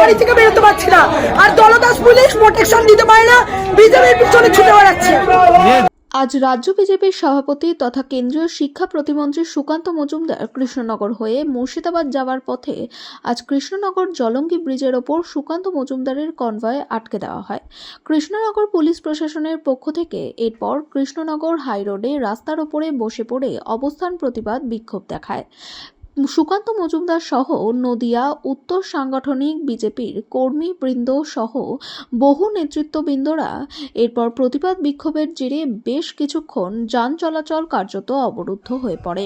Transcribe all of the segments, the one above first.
বাড়ি থেকে বেরোতে পারছি না, আর দলদাস পুলিশ প্রোটেকশন দিতে পারে না, বিজেপির পিছনে ছুটে বেড়াচ্ছে। আজ রাজ্য বিজেপির সভাপতি তথা কেন্দ্রীয় শিক্ষা প্রতিমন্ত্রী সুকান্ত মজুমদার কৃষ্ণনগর হয়ে মুর্শিদাবাদ যাওয়ার পথে আজ কৃষ্ণনগর জলঙ্গি ব্রিজের ওপর সুকান্ত মজুমদারের কনভয় আটকে দেওয়া হয়। কৃষ্ণনগর পুলিশ প্রশাসনের পক্ষ থেকে এরপর কৃষ্ণনগর হাইরোডে রাস্তার ওপরে বসে পড়ে অবস্থান প্রতিবাদ বিক্ষোভ দেখায়। সুকান্ত মজুমদার সহ নদিয়া উত্তর সাংগঠনিক বিজেপির কর্মীবৃন্দ সহ বহু নেতৃত্ববৃন্দরা এরপর প্রতিবাদ বিক্ষোভের জেরে বেশ কিছুক্ষণ যান চলাচল কার্যত অবরুদ্ধ হয়ে পড়ে।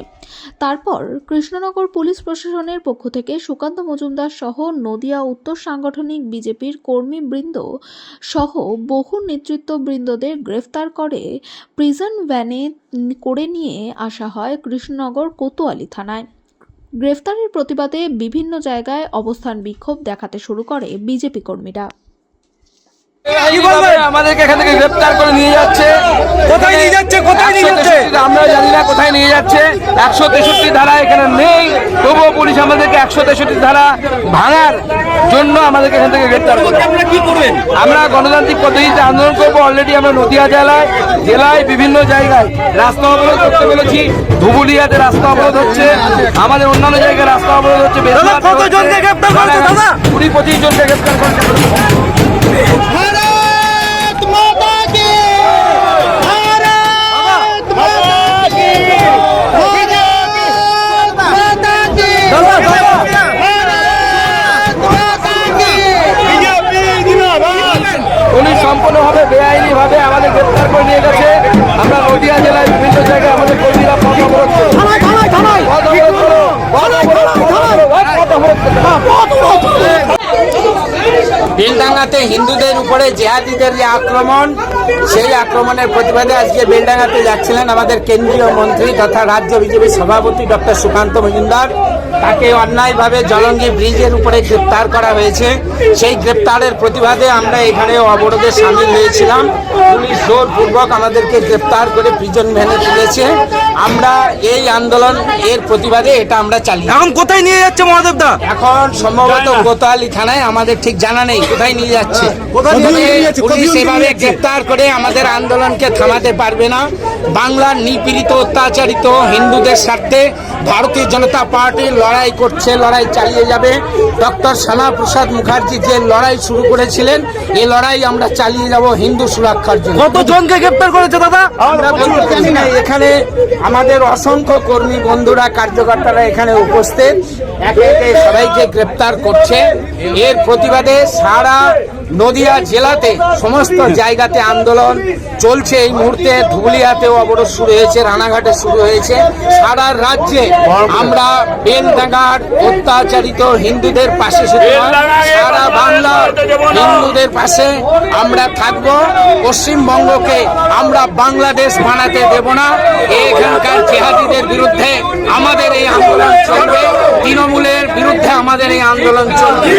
তারপর কৃষ্ণনগর পুলিশ প্রশাসনের পক্ষ থেকে সুকান্ত মজুমদার সহ নদিয়া উত্তর সাংগঠনিক বিজেপির কর্মীবৃন্দ সহ বহু নেতৃত্ববৃন্দদের গ্রেফতার করে প্রিজন ভ্যানে করে নিয়ে আসা হয় কৃষ্ণনগর কোতোয়ালি থানায়। গ্রেফতারের প্রতিবাদে বিভিন্ন জায়গায় অবস্থান বিক্ষোভ দেখাতে শুরু করে বিজেপি কর্মীরা। আমাদেরকে এখান থেকে গ্রেফতার করে নিয়ে যাচ্ছে। কোথায় নিয়ে যাচ্ছে আমরা জানি না, কোথায় নিয়ে যাচ্ছে। 163 ধারা এখানে নেই, তবুও পুলিশ আমাদেরকে 163 ধারা ভাঙার জন্য আমাদেরকে এখান থেকে গ্রেফতার করবে। আমরা গণতান্ত্রিক পদ্ধতিতে আন্দোলন করবো। অলরেডি আমরা নদিয়া জেলায় বিভিন্ন জায়গায় রাস্তা অবরোধ করতে পেরেছি। ধুবুলিয়াতে রাস্তা অবরোধ হচ্ছে, আমাদের অন্যান্য জায়গায় রাস্তা অবরোধ হচ্ছে। 20-25 জনকে গ্রেফতার করছে। পুলিশ সম্পূর্ণভাবে বেআইনি ভাবে আমাদের গ্রেফতার করে নিয়ে গেছে। আমরা নদিয়া জেলায় বিভিন্ন জায়গায় আমাদের কর্মীরা পথ অবরোধ বেলডাঙ্গাতে হিন্দুদের উপরে জেহাদিদের যে আক্রমণ, সেই আক্রমণের প্রতিবাদে আজকে বেলডাঙ্গাতে যাচ্ছিলেন আমাদের কেন্দ্রীয় মন্ত্রী তথা রাজ্য বিজেপির সভাপতি ডক্টর সুকান্ত মজুমদার। তাকে অন্যায়ভাবে জলঙ্গি ব্রিজের উপরে গ্রেপ্তার করা হয়েছে। সেই গ্রেপ্তারের প্রতিবাদে আমরা এখানে অবরোধে সামিল হয়েছিলাম। পুলিশ জোরপূর্বক আমাদেরকে গ্রেপ্তার করে প্রিজন ভ্যানে তুলেছে। আমরা এই আন্দোলন এর প্রতিবাদে এটা আমরা চালিয়ে। এখন কোথায় নিয়ে যাচ্ছে মহাদেব দা? এখন সম্ভবত কোতোয়ালি থানায়, আমাদের ঠিক জানা নেই কোথায় নিয়ে যাচ্ছে। পুলিশ এভাবে গ্রেপ্তার করে আমাদের আন্দোলনকে থামাতে পারবে না। বাংলার নিপীড়িত অত্যাচারিত হিন্দুদের স্বার্থে ভারতীয় জনতা পার্টি লড়াই করছে, লড়াই চালিয়ে যাবে। ডক্টর শ্যামাপ্রসাদ মুখার্জি যে লড়াই শুরু করেছিলেন, এই লড়াই আমরা চালিয়ে যাব হিন্দু সুরক্ষার জন্য। কতজনকে গ্রেপ্তার করেছে দাদা? আমরা বলতে জানি না। এখানে আমাদের অসংখ্য কর্মী বন্ধুরা, কার্যকর্তারা এখানে উপস্থিত, একে একে সবাইকে গ্রেপ্তার করছে। এর প্রতিবাদে সারা নদিয়া জেলাতে সমস্ত জায়গাতে আন্দোলন চলছে। এই মুহূর্তে ধুবুলিয়াতেও অবরোধ শুরু হয়েছে, রানাঘাটে শুরু হয়েছে। সারা রাজ্যে আমরা বেলডাঙ্গার অত্যাচারিত হিন্দুদের পাশে, সারা বাংলার হিন্দুদের পাশে আমরা থাকব। পশ্চিমবঙ্গকে আমরা বাংলাদেশ বানাতে দেব না। এখানকার জেহাদিদের বিরুদ্ধে আমাদের এই আন্দোলন চলবে, তৃণমূলের বিরুদ্ধে আমাদের এই আন্দোলন চলবে।